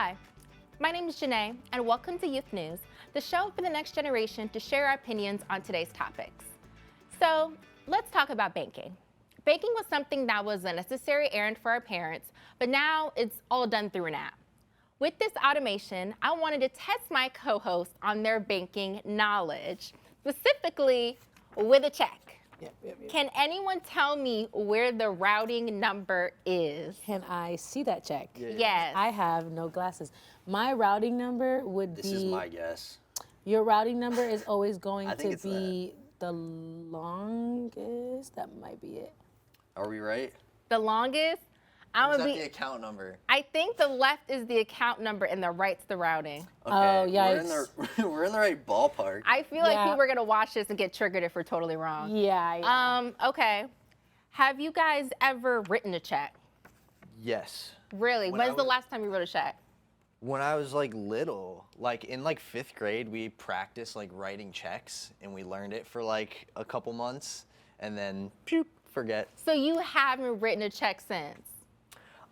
Hi, my name is Janae, and welcome to Youth News, the show for the next generation to share our opinions on today's topics. So let's talk about banking. Banking was something that was a necessary errand for our parents, but now it's all done through an app. With this automation, I wanted to test my co-hosts on their banking knowledge, specifically with a check. Yep. Can anyone tell me where the routing number is? Can I see that check? Yeah. Yes. I have no glasses. My routing number would be. This is my guess. Your routing number is always going I think to it's be the longest. That might be it. Are we right? The longest? I'm Is gonna that be. the account number? I think the left is the account number and the right's the routing. Oh, We're in yikes. we're in the right ballpark. I feel like Yeah. people are gonna watch this and get triggered if we're totally wrong. Yeah. Okay. Have you guys ever written a check? Yes. Really? When I When's the was- last time you wrote a check? When I was like little, like in like 5th grade, we practiced like writing checks, and we learned it for like a couple months, and then phew, forget. So you haven't written a check since?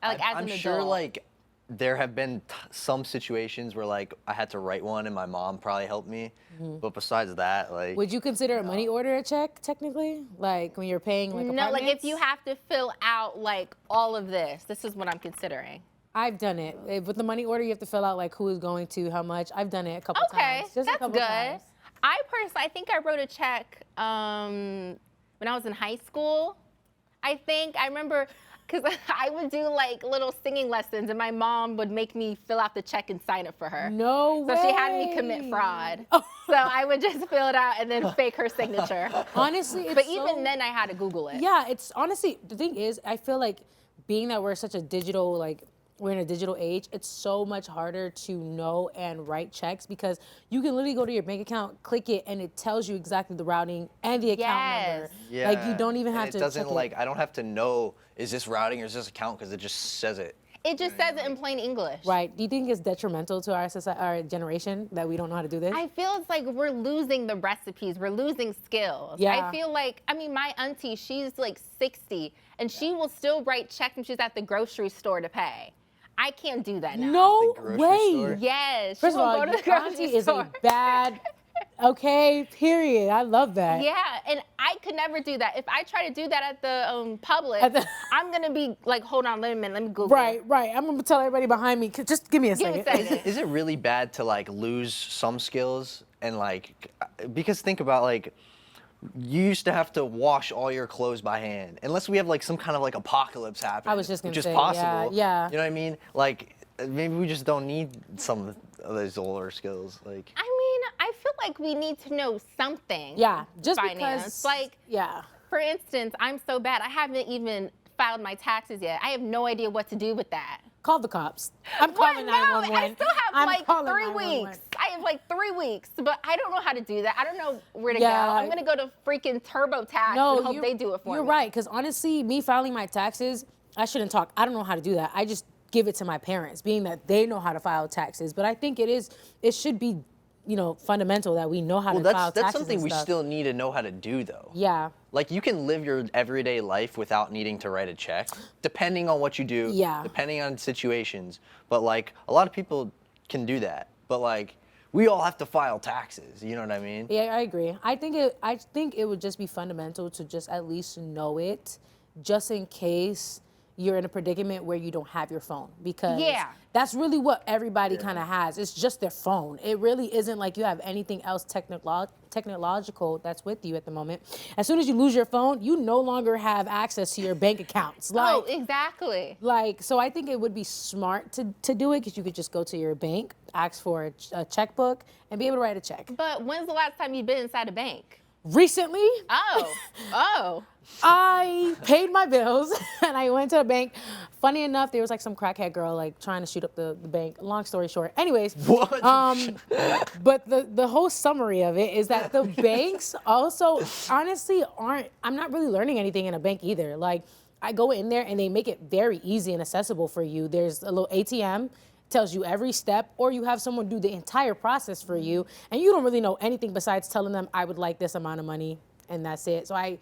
Like as I'm an adult? sure like there have been some situations where like I had to write one, and my mom probably helped me. But besides that, like. Would you consider a money order a check technically? Like when you're paying like No, apartments? like if you have to fill out like all of this is what I'm considering. I've done it. With the money order, you have to fill out like who is going to, how much. I've done it a couple Okay, times. Just a that's couple good. times. I think I wrote a check when I was in high school. I remember because I would do like little singing lessons, and my mom would make me fill out the check and sign it for her. No way. So she had me commit fraud. So I would just fill it out and then fake her signature. Honestly, it's But so- even then, I had to Google it. Yeah, it's honestly, the thing is, I feel like being that we're such a digital, like, we're in a digital age, it's so much harder to know and write checks because you can literally go to your bank account, click it, and it tells you exactly the routing and the account number. Yeah. Like, you don't even And have to It doesn't check like, I don't have to know, is this routing or is this account, because it just says it. It just says it in plain English. Right. Do you think it's detrimental to our society, our generation that we don't know how to do this? I feel it's like we're losing the recipes. We're losing skills. Yeah. I feel like, my auntie, she's like 60, and she will still write checks when she's at the grocery store to pay. I can't do that now. No The grocery way. store? Yes. First she of will all, go to the your grocery auntie is store. a bad, okay, period. I love that. Yeah, and I could never do that. If I try to do that at the Publix, At the- I'm gonna be like, hold on, let me Google. Right. I'm going to tell everybody behind me, just give me a Give me second. a second. Is it really bad to like lose some skills and like, because think about like, you used to have to wash all your clothes by hand, unless we have like some kind of like apocalypse happening. I was just gonna which say, is possible. yeah. You know what I mean? Like maybe we just don't need some of those older skills. Like I feel like we need to know something. Yeah, just finance. because. Like, yeah. for instance, I'm so bad. I haven't even filed my taxes yet. I have no idea what to do with that. Call the cops. I'm calling No, 911. I still have I'm like calling 3 911. weeks. I have like 3 weeks, but I don't know how to do that. I don't know where to Yeah. go. I'm gonna go to freaking TurboTax and hope they do it for me. You're right, because honestly, me filing my taxes, I shouldn't talk. I don't know how to do that. I just give it to my parents, being that they know how to file taxes. But I think it should be, fundamental that we know how to file taxes. that's something and we stuff. still need to know how to do though. Yeah. Like you can live your everyday life without needing to write a check, depending on what you do, Yeah. depending on situations. But like a lot of people can do that. But like we all have to file taxes, you know what I mean? Yeah, I agree. I think it would just be fundamental to just at least know it, just in case you're in a predicament where you don't have your phone, because Yeah. that's really what everybody kind of has. It's just their phone. It really isn't like you have anything else technological that's with you at the moment. As soon as you lose your phone, you no longer have access to your bank accounts. Oh, exactly. So I think it would be smart to do it, because you could just go to your bank, ask for a checkbook, and be able to write a check. But when's the last time you've been inside a bank? Recently, Oh. I paid my bills and I went to the bank. Funny enough, there was like some crackhead girl like trying to shoot up the bank. Long story short. Anyways, What? but the whole summary of it is that the banks also honestly I'm not really learning anything in a bank either. Like I go in there and they make it very easy and accessible for you. There's a little ATM, tells you every step, or you have someone do the entire process for you, and you don't really know anything besides telling them, I would like this amount of money, and that's it. So I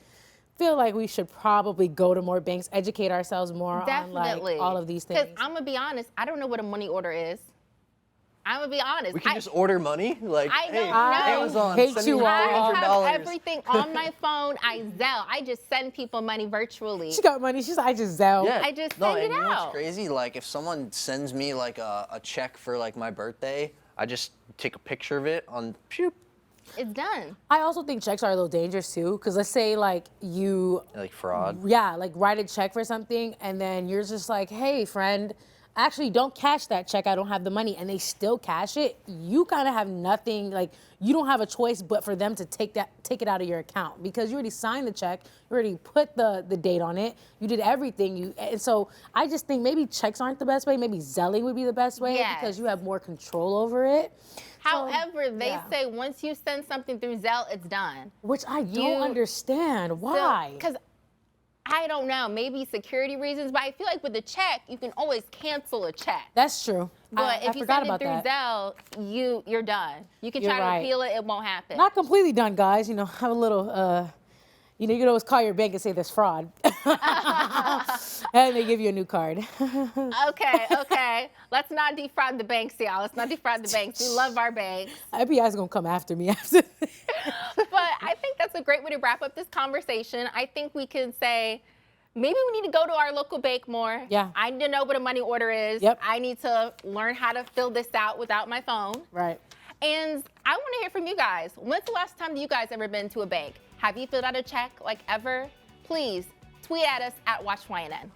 feel like we should probably go to more banks, educate ourselves more on like Definitely. all of these things. Because I'm gonna be honest, I don't know what a money order is. I'm gonna be honest. We can just order money. Like, I hey, don't know. Amazon, Hate send you me all. I have $300. everything on my phone. I Zelle. I just send people money virtually. She got money. She's like, I just Zelle. Yeah. I just no, send it and you know out. what's crazy? Like, if someone sends me like a check for like my birthday, I just take a picture of it on shoot. It's done. I also think checks are a little dangerous too, because let's say like you, Like fraud. yeah, like write a check for something, and then you're just like, hey, friend, actually don't cash that check. I don't have the money, and they still cash it. You kind of have nothing. Like you don't have a choice but for them to take it out of your account because you already signed the check. You already put the date on it. You did everything. And so I just think maybe checks aren't the best way. Maybe Zelling would be the best way Yes. because you have more control over it. However, they yeah. say once you send something through Zelle, it's done. Which I don't understand. Why? Because I don't know, maybe security reasons, but I feel like with a check, you can always cancel a check. That's true. But I if you forgot send it about through that. Zelle, you're done. You can You're try to right. appeal it, it won't happen. Not completely done, guys. You know, have a little, you know, you can always call your bank and say there's fraud. And they give you a new card. Okay. Let's not defraud the banks, y'all. Let's not defraud the banks. We love our banks. IBI's gonna come after me after this. But I think that's a great way to wrap up this conversation. I think we can say, maybe we need to go to our local bank more. Yeah. I need to know what a money order is. Yep. I need to learn how to fill this out without my phone. Right. And I want to hear from you guys. When's the last time you guys ever been to a bank? Have you filled out a check like ever? Please tweet at us at WatchYNN.